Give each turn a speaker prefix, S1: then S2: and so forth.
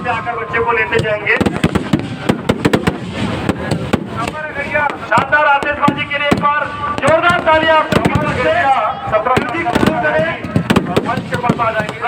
S1: पे आकर बच्चे को लेते जाएंगे। शानदार आतिशबाजी के लिए एक बार जोरदार तालियां आप सबकी तरफ से। मंच के पास आ जाएंगे।